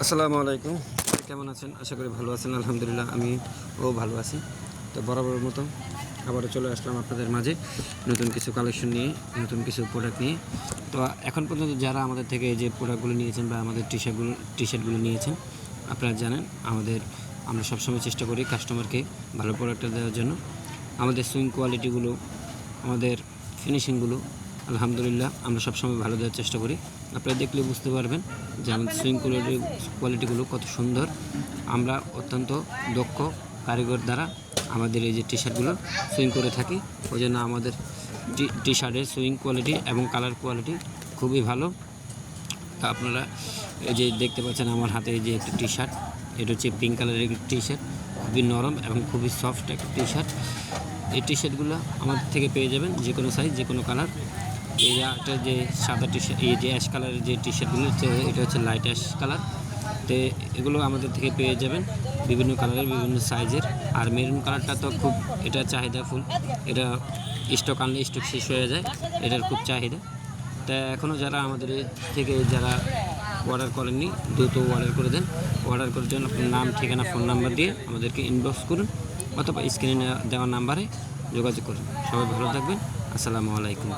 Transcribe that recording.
আসসালামু আলাইকুম। কেমন আছেন? আশা করি ভালো আছেন। আলহামদুলিল্লাহ আমিও ভালো আছি। তো বরাবরের মতো আবারও চলে আসলাম আপনাদের মাঝে নতুন কিছু কালেকশন নিয়ে, নতুন কিছু প্রোডাক্ট নিয়ে। তো এখন পর্যন্ত যারা আমাদের থেকে যে প্রোডাক্টগুলো নিয়েছেন বা আমাদের টি-শার্টগুলো নিয়েছেন, আপনারা জানেন আমরা সবসময় চেষ্টা করি কাস্টমারকে ভালো প্রোডাক্টটা দেওয়ার জন্য। আমাদের সুইং কোয়ালিটিগুলো, আমাদের ফিনিশিংগুলো আলহামদুলিল্লাহ আমরা সবসময় ভালো দেওয়ার চেষ্টা করি। আপনারা দেখলে বুঝতে পারবেন যে আমাদের সুইং কোয়ালিটিগুলো কত সুন্দর। আমরা অত্যন্ত দক্ষ কারিগর দ্বারা আমাদের এই যে টি-শার্টগুলো সুইং করে থাকি। ওই জন্য আমাদের টি-শার্টের সুইং কোয়ালিটি এবং কালার কোয়ালিটি খুবই ভালো। তা আপনারা এই যে দেখতে পাচ্ছেন আমার হাতে এই যে একটি টি-শার্ট, এটা হচ্ছে পিঙ্ক কালারের একটি টি-শার্ট, খুবই নরম এবং খুবই সফট একটা টি-শার্ট। এই টি-শার্টগুলো আমাদের থেকে পেয়ে যাবেন যে কোনো সাইজ, যে কোনো কালার। এইটা যে সাদা টি-শার্ট, এই যে অ্যাশ কালারের যে টি-শার্টগুলো, এটা হচ্ছে লাইট অ্যাশ কালার। তো এগুলো আমাদের থেকে পেয়ে যাবেন বিভিন্ন কালারের, বিভিন্ন সাইজের। আর মেরুন কালারটা তো খুব এটা চাহিদাফুল, এটা স্টক আনলে স্টক শেষ হয়ে যায়, এটার খুব চাহিদা। তা এখনও যারা আমাদের থেকে অর্ডার করেননি, দ্রুত অর্ডার করে দেন। অর্ডার করার জন্য আপনার নাম, ঠিকানা, ফোন নাম্বার দিয়ে আমাদেরকে ইনবক্স করুন অথবা স্ক্রিনে দেওয়া নাম্বারে যোগাযোগ করুন। সবাই ভালো থাকবেন। আসসালামু আলাইকুম।